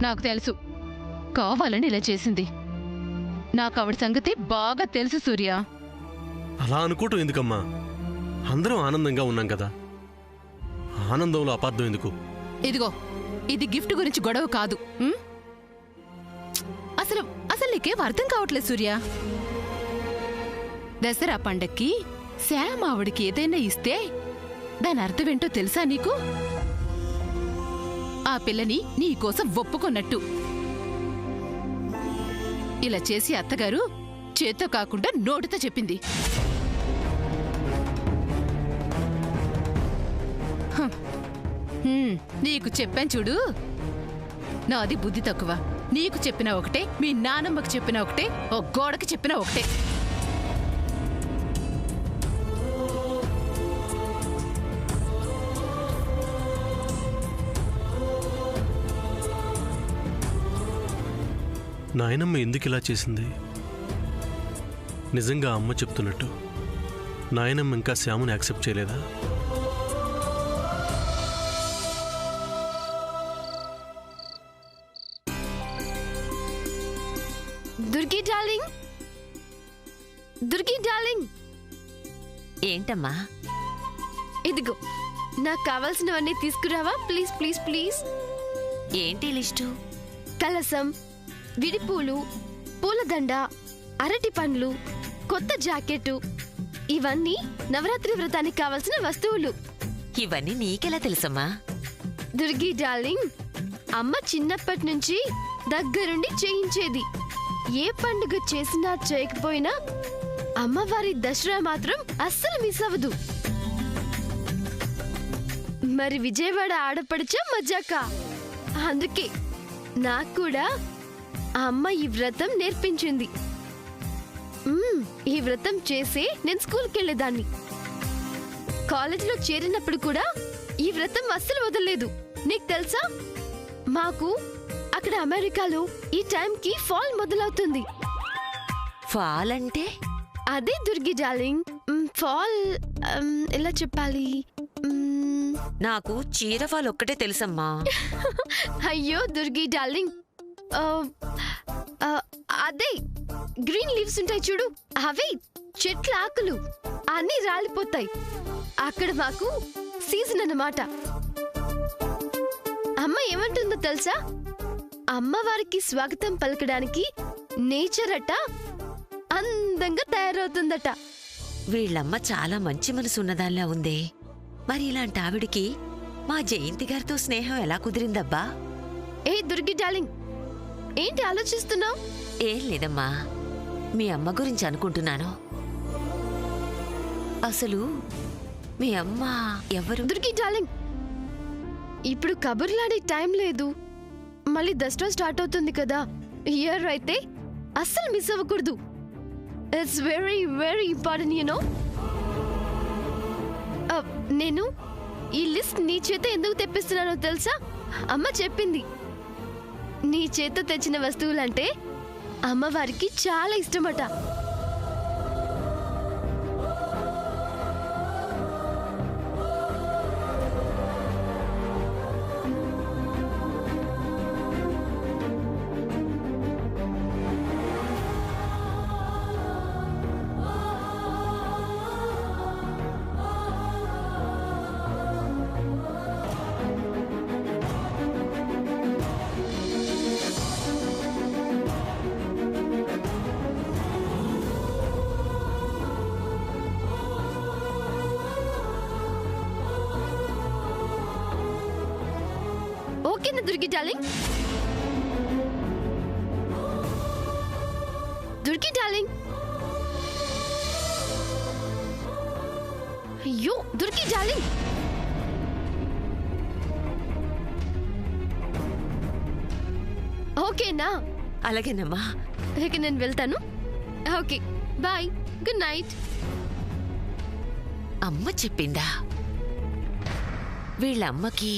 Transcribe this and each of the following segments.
నాకు తెలుసు, కావాలని ఇలా చేసింది. నాకు ఆవిడ సంగతి బాగా తెలుసు సూర్య. అలా అనుకోవటం ఎందుకమ్మా? అందరం ఆనందంగా ఉన్నాం కదా, ఆనందంలో అపార్థం ఎందుకు? ఇదిగో, ఇది గిఫ్ట్ గురించి గొడవ కాదు. అసలు అసలు నీకేం అర్థం కావట్లేదు సూర్య. దసరా పండక్కి శామ్ ఆవిడికి ఏదైనా ఇస్తే దాని అర్థమేంటో తెలుసా నీకు? ఆ పిల్లని నీకోసం ఒప్పుకున్నట్టు. ఇలా చేసి అత్తగారు చేత్తో కాకుండా నోటితో చెప్పింది. నీకు చెప్పాను చూడు, నాది బుద్ధి తక్కువ. నీకు చెప్పినా ఒకటే, మీ నానమ్మకు చెప్పినా ఒకటే, ఓ గోడకి చెప్పినా ఒకటే. నాయనమ్మ ఎందుకు ఇలా చేసింది? నిజంగా అమ్మ చెప్తున్నట్టు నాయనమ్మ ఇంకా శ్యాముని యాక్సెప్ట్ చేయలేదా? Durgi darling, Durgi darling. ఏంటమ్మా? ఇదిగో, నాకు కావాల్సినవన్నీ తీసుకురావా ప్లీజ్ ప్లీజ్ ప్లీజ్. ఏంటి లిస్టు? కలసం, విడిపూలు, పూలదండ, అరటి పండ్లు, కొత్త జాకెట్టు, ఇవన్నీ నవరాత్రి వ్రతానికి కావాల్సిన వస్తువులు. ఇవన్నీ నీకెలా తెలుసమ్మా? దుర్గి డార్లింగ్, అమ్మ చిన్నప్పటి నుంచి దగ్గరుండి చేయించేది. ఏ పండుగ చేసినా చేయకపోయినా అమ్మవారి దసరా మాత్రం అస్సలు మిస్ అవ్వదు. మరి విజయవాడ ఆడపడిచా మజాక. అందుకే నాకు కూడా అమ్మ ఈ వ్రతం నేర్పించింది. ఈ వ్రతం చేసే నేను స్కూల్కి వెళ్ళేదాన్ని. కాలేజీలో చేరినప్పుడు కూడా ఈ వ్రతం అస్సలు వదలలేదు. నీకు తెలుసా, మాకు అక్కడ అమెరికాలో ఈ టైంకి ఫాల్ మొదలవుతుంది. ఫాల్ అంటే? అదే దుర్గి డార్లింగ్, ఫాల్ ఎలా చెప్పాలి? నాకు చీర ఫాల్ ఒక్కటే తెలుసమ్మా. అయ్యో దుర్గి డార్లింగ్, అదే గ్రీన్ లీవ్స్ ఉంటాయి చూడు, అవే చెట్ల ఆకులు అన్నీ రాలిపోతాయి. అక్కడ మాకు సీజన్ అన్నమాట. అమ్మ ఏమంటుందో తెలుసా? అమ్మవారికి స్వాగతం పలకడానికి నేచర్ అట అందంగా తయారవుతుందట. వీళ్ళమ్మ చాలా మంచి మనసు ఉన్నదానిలా ఉందే. మరి ఇలాంటి ఆవిడికి మా జయంతి గారితో స్నేహం ఎలా కుదిరిందబ్బా? ఏ దుర్గి డార్లింగ్, ఏంటి ఆలోచిస్తున్నావు? ఏం లేదమ్మా, మీ అమ్మ గురించి అనుకుంటున్నాను. అసలు మీ అమ్మ ఎవరు? దుర్గి డార్లింగ్, ఇప్పుడు కబుర్లాడే టైం లేదు. మళ్ళీ దసరా స్టార్ట్ అవుతుంది కదా. ఇయర్ అయితే అస్సలు మిస్ అవ్వకూడదు. It's very very important you know. నేను ఈ లిస్ట్ నీ చేత ఎందుకు తెప్పిస్తున్నానో తెలుసా? అమ్మ చెప్పింది. నీ చేత తెచ్చిన వస్తువులంటే అమ్మవారికి చాలా ఇష్టమట. ఓకేనా దుర్గి డార్లింగ్? దుర్గి డార్లింగ్, అయ్యో దుర్గి డార్లింగ్. ఓకేనా? అలాగేనమ్మా. ఇక నేను వెళ్తాను. Okay bye, good night. అమ్మ చెప్పిందా? వీళ్ళమ్మకి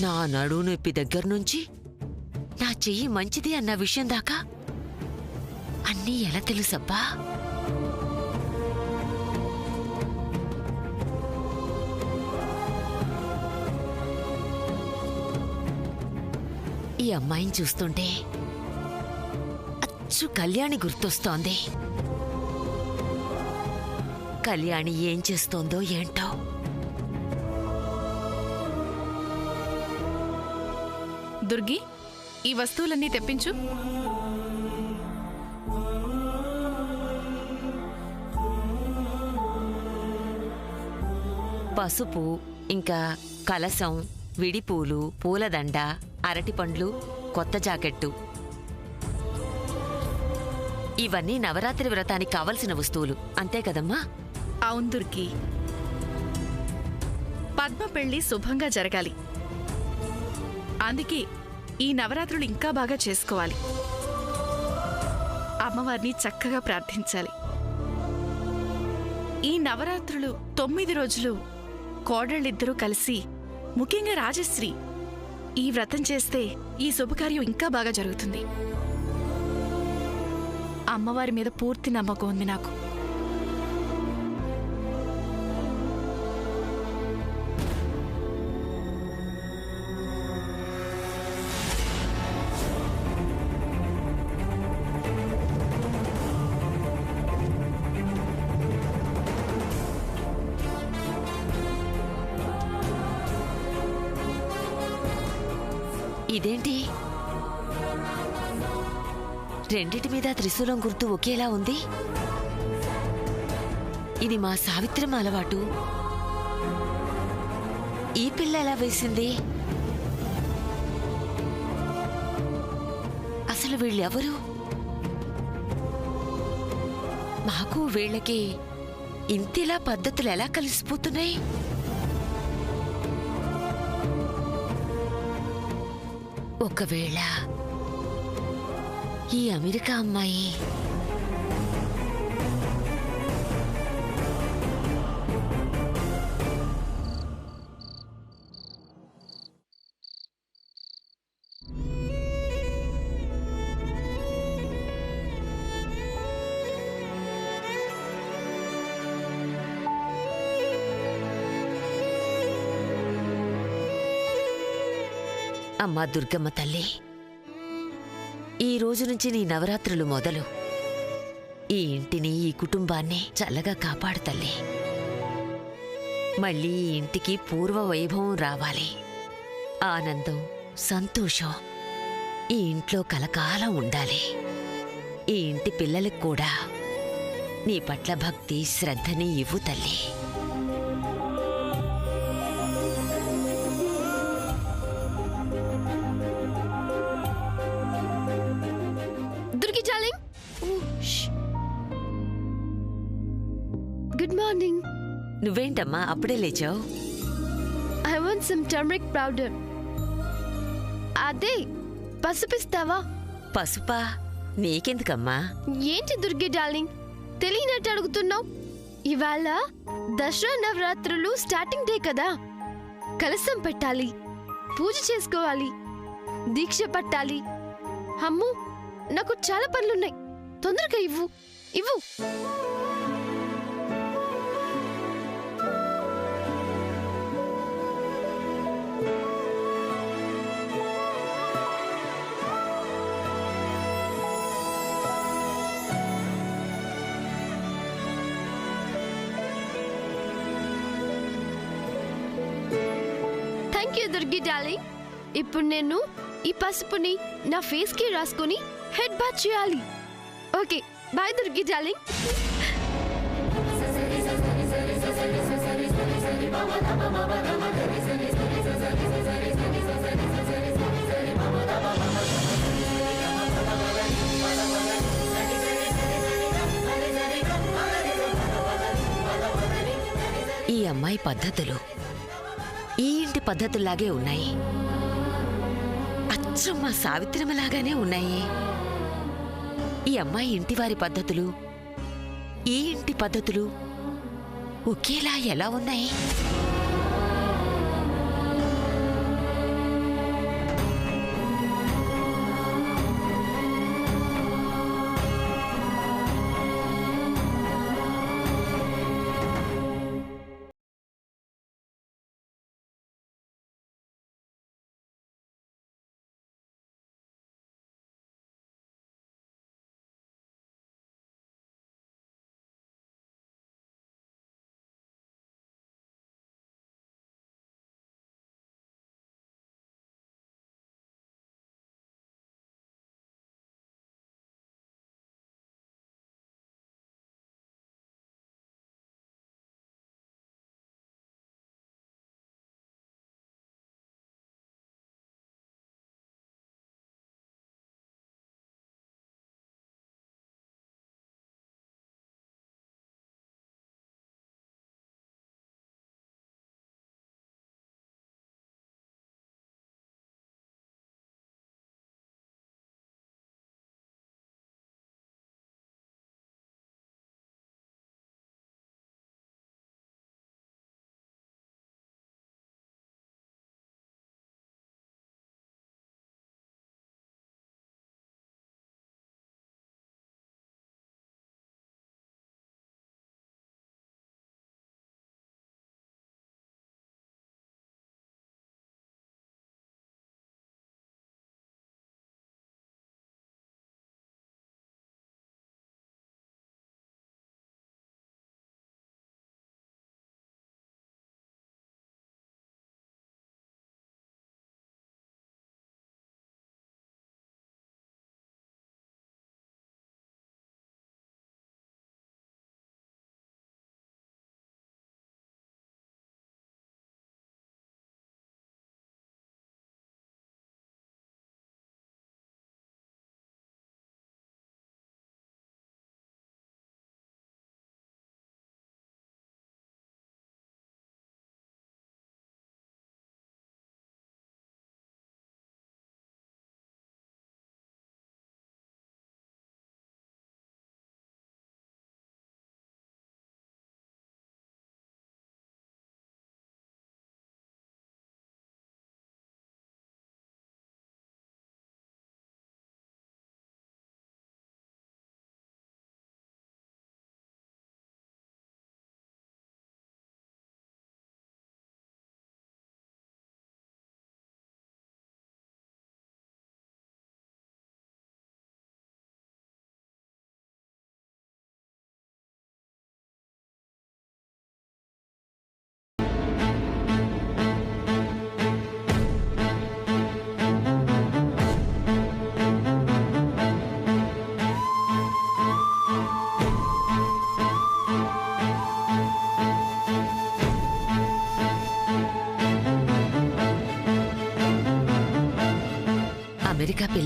నా నడుము నొప్పి దగ్గర నుంచి నా చెయ్యి మంచిది అన్న విషయం దాకా అన్నీ ఎలా తెలుసబ్బా? ఈ అమ్మాయిని చూస్తుంటే అచ్చు కళ్యాణి గుర్తొస్తోంది. కళ్యాణి ఏం చేస్తోందో ఏంటో. దుర్గి, ఈ వస్తువులన్నీ తెప్పించు. పసుపు, ఇంకా కలసం, విడిపూలు, పూలదండ, అరటిపండ్లు, కొత్త జాకెట్టు. ఇవన్నీ నవరాత్రి వ్రతానికి కావలసిన వస్తువులు అంతే కదమ్మా? అవును దుర్గి. పద్మ పెళ్లి శుభంగా జరగాలి. అందుకే ఈ నవరాత్రులు ఇంకా బాగా చేసుకోవాలి. అమ్మవారిని చక్కగా ప్రార్థించాలి. ఈ నవరాత్రులు 9 రోజులు కోడళ్ళిద్దరూ కలిసి, ముఖ్యంగా రాజశ్రీ ఈ వ్రతం చేస్తే ఈ శుభకార్యం ఇంకా బాగా జరుగుతుంది. అమ్మవారి మీద పూర్తి నమ్మకం ఉంది నాకు. ఇదేంటి, రెండిటి మీద త్రిశూలం గుర్తు ఒకేలా ఉంది? ఇది మా సావిత్రమ్మ అలవాటు. ఈ పిల్ల ఎలా వేసింది? అసలు వీళ్ళెవరు? మాకు వీళ్ళకి ఇంతిలా పద్ధతులు ఎలా కలిసిపోతున్నాయి? ఒకవేళ ఈ అమెరికా అమ్మాయి అమ్మా దుర్గమ్మ తల్లి, ఈ రోజు నుంచి నీ నవరాత్రులు మొదలు. ఈ ఇంటిని, ఈ కుటుంబాన్ని చల్లగా కాపాడు తల్లి. మళ్ళీ ఈ ఇంటికి పూర్వ వైభవం రావాలి. ఆనందం, సంతోషం ఈ ఇంట్లో కలకాలం ఉండాలి. ఈ ఇంటి పిల్లలకు కూడా నీ పట్ల భక్తి, శ్రద్ధని ఇవ్వు తల్లి. Durgi darling, good morning. నువ్వేంటమ్మా అప్పుడే లేచావు? I want some turmeric powder. అదే పసుపిస్తావా? పసుపా? నీకెందుకమ్మా? ఏంటి దుర్గి డార్లింగ్, తెలియనట్టు అడుగుతున్నావు? ఇవాళ దసరా నవరాత్రులు స్టార్టింగ్ డే కదా. కలసం పెట్టాలి, పూజ చేసుకోవాలి, దీక్ష పట్టాలి. అమ్ము, నాకు చాలా పనులున్నాయి. తొందరగా ఇవ్వు ఇవ్వు. Thank you Durgi darling. ఇప్పుడు నేను ఈ పసుపుని నా ఫేస్ కి రాసుకొని హెడ్ బాత్ చేయాలి. Okay, bye Durgi darling. ఈ అమ్మాయి పద్ధతులు ఈ ఇంటి పద్ధతుల్లాగే ఉన్నాయి. అచ్చం మా సావిత్రమ్మలాగానే ఉన్నాయి. ఈ అమ్మాయి ఇంటివారి పద్ధతులు, ఈ ఇంటి పద్ధతులు ఒకేలా ఎలా ఉన్నాయి?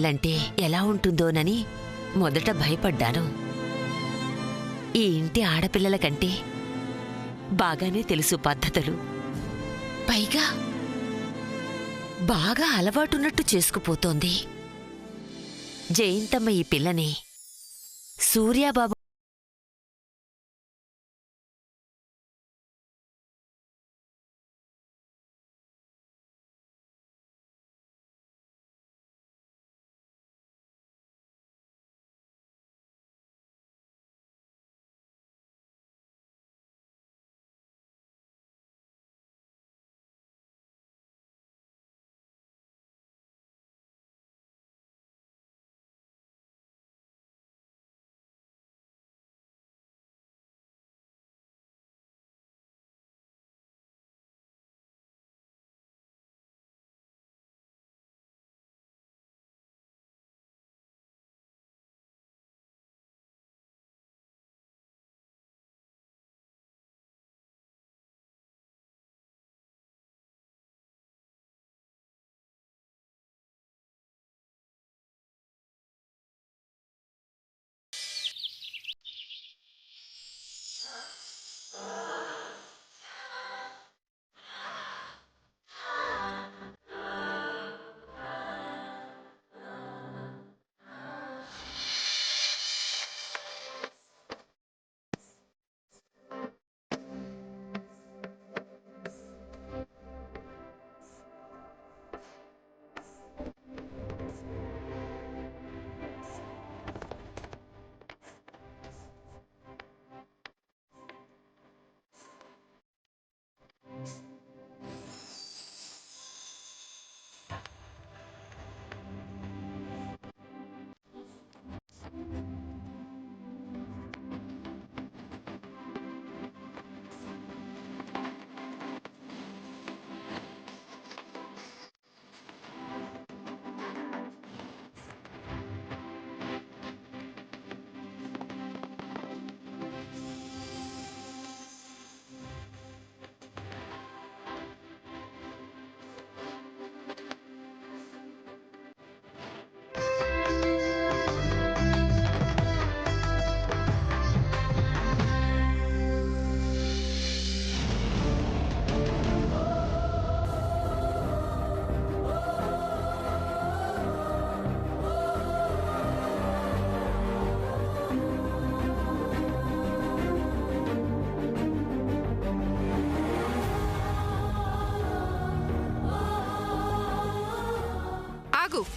పిల్లలంటే ఎలా ఉంటుందోనని మొదట భయపడ్డాను. ఈ ఇంటి ఆడపిల్లల కంటే బాగానే తెలుసు పద్ధతులు. పైగా బాగా అలవాటున్నట్టు చేసుకుపోతోంది. జయంతమ్మ ఈ పిల్లని సూర్యాబాబు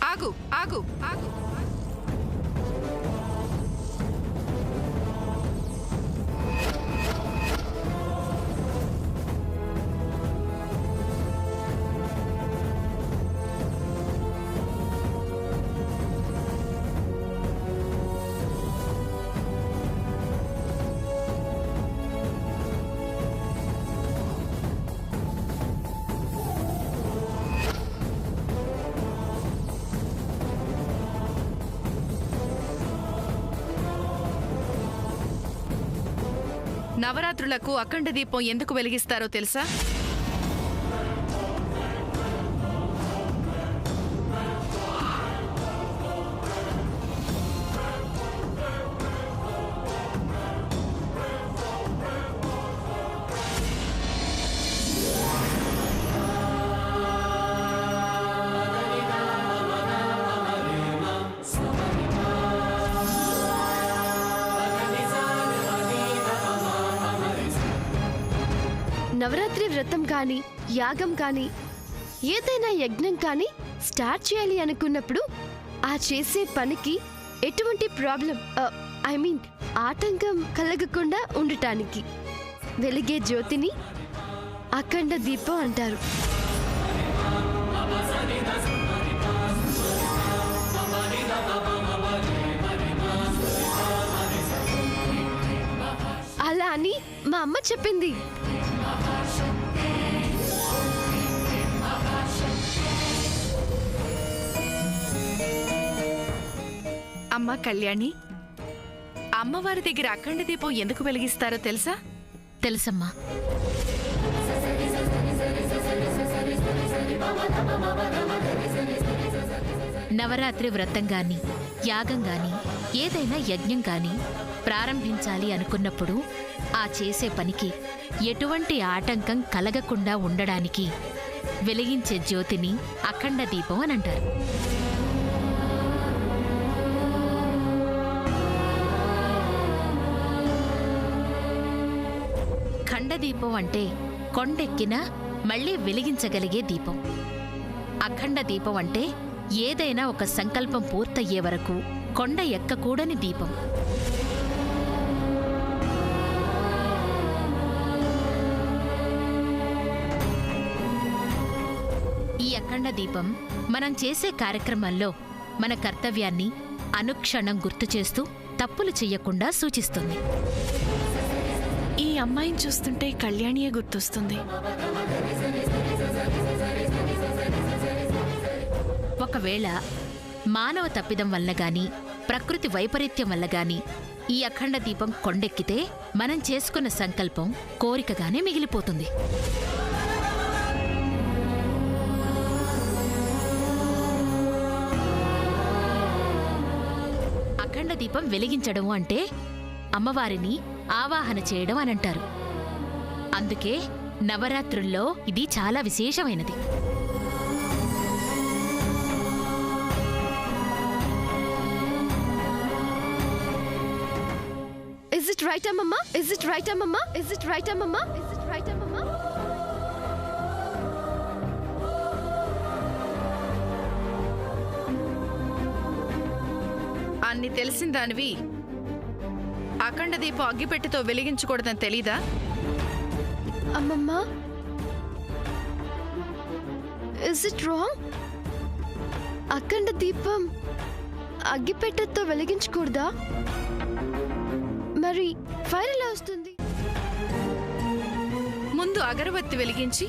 ఆగు ఆగు ఆగు. నవరాత్రులకు అఖండ దీపం ఎందుకు వెలిగిస్తారో తెలుసా? నవరాత్రి వ్రతం కానీ యాగం కానీ ఏదైనా యజ్ఞం కానీ స్టార్ట్ చేయాలి అనుకున్నప్పుడు ఆ చేసే పనికి ఎటువంటి ప్రాబ్లం ఆటంకం కలగకుండా ఉండటానికి వెలిగే జ్యోతిని అఖండ దీపం అంటారు. అలా అని మా అమ్మ చెప్పింది. అమ్మ కళ్యాణి, అమ్మవారి దగ్గర అఖండ దీపం ఎందుకు వెలిగిస్తారో తెలుసా? తెలుసమ్మా. నవరాత్రి వ్రతం గాని యాగం గాని ఏదైనా యజ్ఞం గాని ప్రారంభించాలి అనుకున్నప్పుడు ఆ చేసే పనికి ఎటువంటి ఆటంకం కలగకుండా ఉండడానికి వెలిగించే జ్యోతిని అఖండ దీపం అని అంటారు. ఖండ దీపం అంటే కొండెక్కిన మళ్లీ వెలిగించగలిగే దీపం. అఖండ దీపం అంటే ఏదైనా ఒక సంకల్పం పూర్తయ్యే వరకు కొండ ఎక్కకూడని దీపం. ఈ అఖండ దీపం మనం చేసే కార్యక్రమంలో మన కర్తవ్యాన్ని అనుక్షణం గుర్తు చేస్తూ తప్పులు చెయ్యకుండా సూచిస్తుంది. ఈ అమ్మాయిని చూస్తుంటే కళ్యాణియే గుర్తొస్తుంది. ఒకవేళ మానవ తప్పిదం వల్ల గాని ప్రకృతి వైపరీత్యం వల్ల గాని ఈ అఖండ దీపం కొండెక్కితే మనం చేసుకున్న సంకల్పం కోరికగానే మిగిలిపోతుంది. అఖండ దీపం వెలిగించడం అంటే అమ్మవారిని ఆవాహన చేయడం అనంటారు. అందుకే నవరాత్రుల్లో ఇది చాలా విశేషమైనది. Is it right, Amma? Is it right, Amma? Is it right, Amma? Is it right, Amma? అన్ని తెలిసిన దానివి అఖండ దీపం అగ్గిపెట్టితో వెలిగించకూడదని తెలీదా? Amma? Is it wrong? అఖండ దీపం అగ్గిపెట్టెతో వెలిగించకూడదా? మరి ఫైర్ ఎలా వస్తుంది? ముందు అగరబత్తి వెలిగించి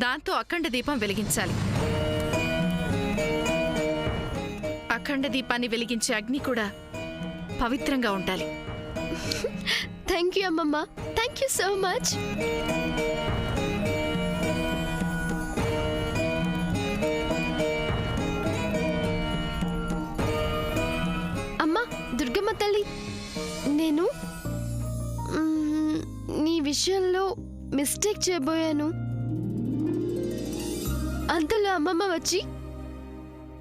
దాంతో అఖండ దీపం వెలిగించాలి. అఖండ దీపాన్ని వెలిగించే అగ్ని కూడా పవిత్రంగా ఉండాలి. థ్యాంక్ యూ అమ్మమ్మ. Thank you so much. అమ్మా దుర్గమ్మ తల్లి, నేను నీ విషయంలో మిస్టేక్ చేయబోయాను. అంతలో అమ్మమ్మ వచ్చి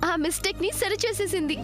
ఆ మిస్టేక్ ని సరిచేసేసింది.